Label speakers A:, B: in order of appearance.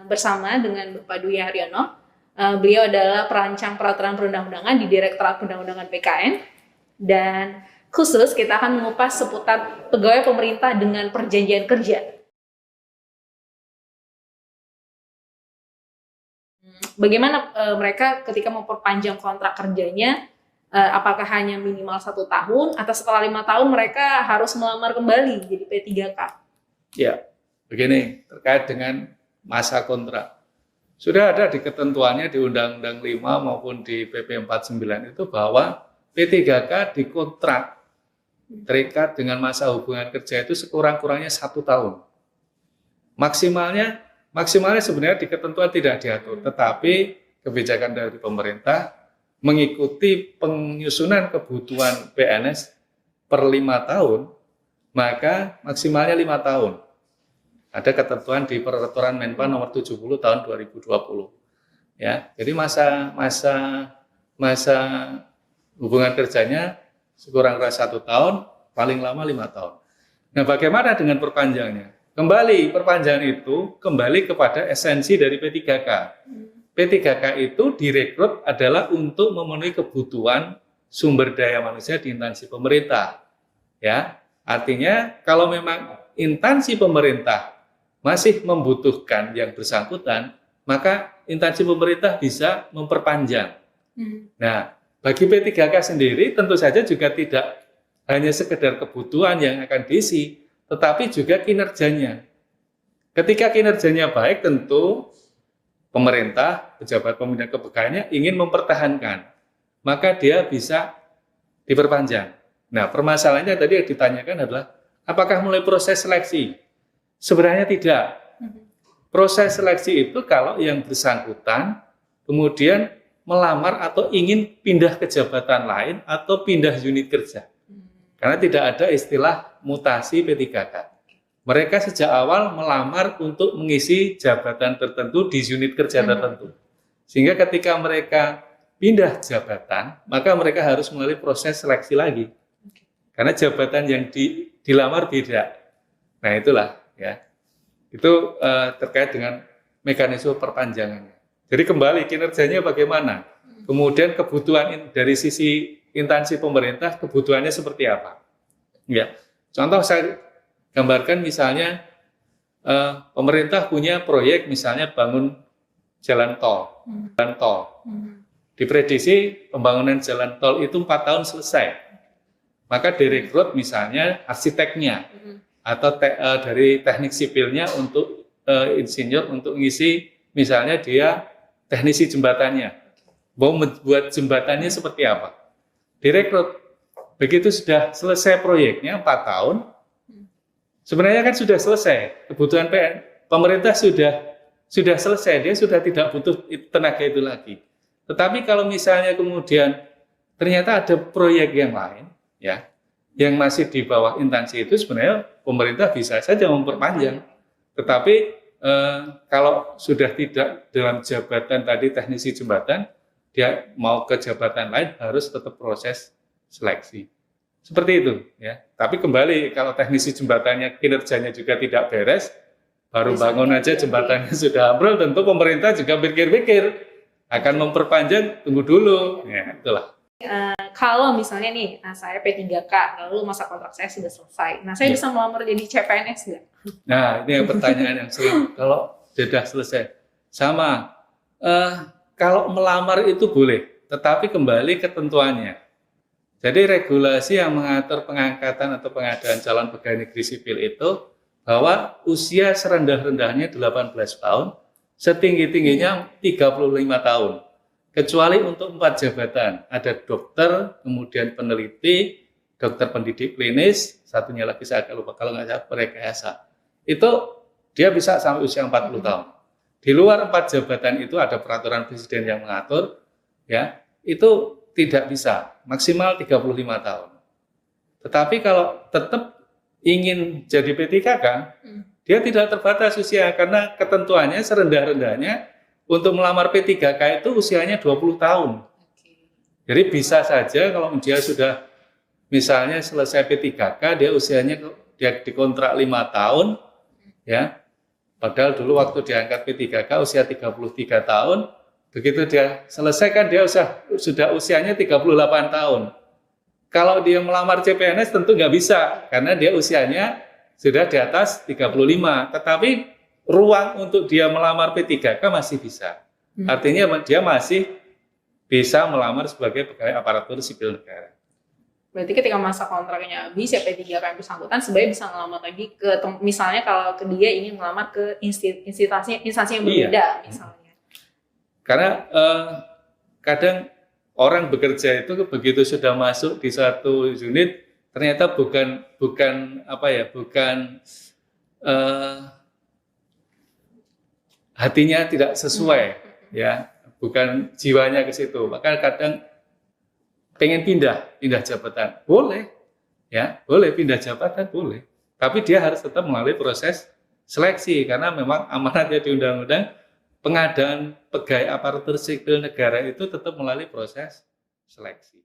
A: bersama dengan Bapak Dwi Haryono. Beliau adalah perancang peraturan perundang-undangan di Direktorat Perundang-undangan PKN, dan khusus kita akan mengupas seputar pegawai pemerintah dengan perjanjian kerja. Bagaimana mereka ketika memperpanjang kontrak kerjanya, apakah hanya minimal 1 tahun atau setelah 5 tahun mereka harus melamar kembali jadi P3K?
B: Ya, begini, terkait dengan masa kontrak. Sudah ada di ketentuannya di Undang-Undang 5 maupun di PP 49 itu bahwa P3K dikontrak terikat dengan masa hubungan kerja itu sekurang-kurangnya 1 tahun. Maksimalnya sebenarnya di ketentuan tidak diatur, tetapi kebijakan dari pemerintah mengikuti penyusunan kebutuhan PNS per 5 tahun, maka maksimalnya 5 tahun. Ada ketentuan di Peraturan Menpan nomor 70 tahun 2020. Ya, jadi masa hubungan kerjanya sekurang-kurangnya 1 tahun, paling lama 5 tahun. Nah, bagaimana dengan perpanjangnya? Kembali, perpanjangan itu kembali kepada esensi dari P3K. P3K itu direkrut adalah untuk memenuhi kebutuhan sumber daya manusia di instansi pemerintah. Ya, artinya kalau memang instansi pemerintah masih membutuhkan yang bersangkutan, maka instansi pemerintah bisa memperpanjang. Nah, bagi P3K sendiri tentu saja juga tidak hanya sekedar kebutuhan yang akan diisi, tetapi juga kinerjanya. Ketika kinerjanya baik, tentu pemerintah, pejabat pembina kepegawaiannya ingin mempertahankan, maka dia bisa diperpanjang. Nah, permasalahannya tadi yang ditanyakan adalah apakah mulai proses seleksi? Sebenarnya tidak. Proses seleksi itu kalau yang bersangkutan kemudian melamar atau ingin pindah ke jabatan lain atau pindah unit kerja. Karena tidak ada istilah mutasi P3K. Mereka sejak awal melamar untuk mengisi jabatan tertentu di unit kerja tertentu. Sehingga ketika mereka pindah jabatan, maka mereka harus melalui proses seleksi lagi. Karena jabatan yang dilamar beda. Nah, itulah ya. Itu terkait dengan mekanisme perpanjangannya. Jadi kembali kinerjanya bagaimana? Kemudian kebutuhan dari sisi instansi pemerintah, kebutuhannya seperti apa? Ya, contoh saya gambarkan misalnya pemerintah punya proyek misalnya bangun jalan tol. Diprediksi pembangunan jalan tol itu 4 tahun selesai. Maka direkrut misalnya arsiteknya atau dari teknik sipilnya untuk insinyur untuk ngisi, misalnya dia teknisi jembatannya. Mau membuat jembatannya seperti apa? Direkrut. Begitu sudah selesai proyeknya 4 tahun, sebenarnya kan sudah selesai. Kebutuhan pemerintah sudah selesai, dia sudah tidak butuh tenaga itu lagi. Tetapi kalau misalnya kemudian ternyata ada proyek yang lain, ya, yang masih di bawah instansi itu, sebenarnya pemerintah bisa saja memperpanjang. Tetapi kalau sudah tidak dalam jabatan tadi teknisi jembatan, dia mau ke jabatan lain harus tetap proses seleksi. Seperti itu, ya. Tapi kembali kalau teknisi jembatannya kinerjanya juga tidak beres, baru bangun aja jembatannya sudah ambrol, tentu pemerintah juga pikir-pikir akan memperpanjang, tunggu dulu. Ya, itulah.
A: Kalau misalnya nih, saya P3K, lalu masa kontrak saya sudah selesai. Nah, saya bisa melamar jadi CPNS nggak?
B: Nah, ini yang pertanyaan yang sering. Kalau sudah selesai, sama. Kalau melamar itu boleh, tetapi kembali ketentuannya. Jadi regulasi yang mengatur pengangkatan atau pengadaan calon pegawai negeri sipil itu bahwa usia serendah-rendahnya 18 tahun, setinggi-tingginya 35 tahun. Kecuali untuk 4 jabatan, ada dokter, kemudian peneliti, dokter pendidik klinis, satunya lagi saya agak lupa, kalau nggak salah rekayasa. Itu dia bisa sampai usia 40 tahun. Di luar 4 jabatan itu ada peraturan presiden yang mengatur, ya, itu tidak bisa, maksimal 35 tahun. Tetapi kalau tetap ingin jadi P3K, dia tidak terbatas usia, karena ketentuannya serendah-rendahnya untuk melamar P3K itu usianya 20 tahun. Jadi bisa saja kalau dia sudah misalnya selesai P3K, dia usianya dia dikontrak 5 tahun, ya, Padahal dulu waktu diangkat P3K usia 33 tahun, begitu dia selesai kan dia sudah usianya 38 tahun. Kalau dia melamar CPNS tentu nggak bisa, karena dia usianya sudah di atas 35. Tetapi ruang untuk dia melamar P3K masih bisa. Artinya dia masih bisa melamar sebagai pegawai aparatur sipil negara.
A: Berarti ketika masa kontraknya habis, ya P3K yang bersangkutan sebenarnya bisa ngelamar lagi ke, misalnya kalau ke dia ingin melamar ke instansi yang berbeda, misalnya.
B: Karena kadang orang bekerja itu begitu sudah masuk di satu unit, ternyata bukan hatinya tidak sesuai, ya, bukan jiwanya ke situ. Maka kadang pengen pindah jabatan, boleh, ya, boleh pindah jabatan, boleh. Tapi dia harus tetap melalui proses seleksi, karena memang amanatnya di undang-undang pengadaan pegawai aparatur sipil negara itu tetap melalui proses seleksi.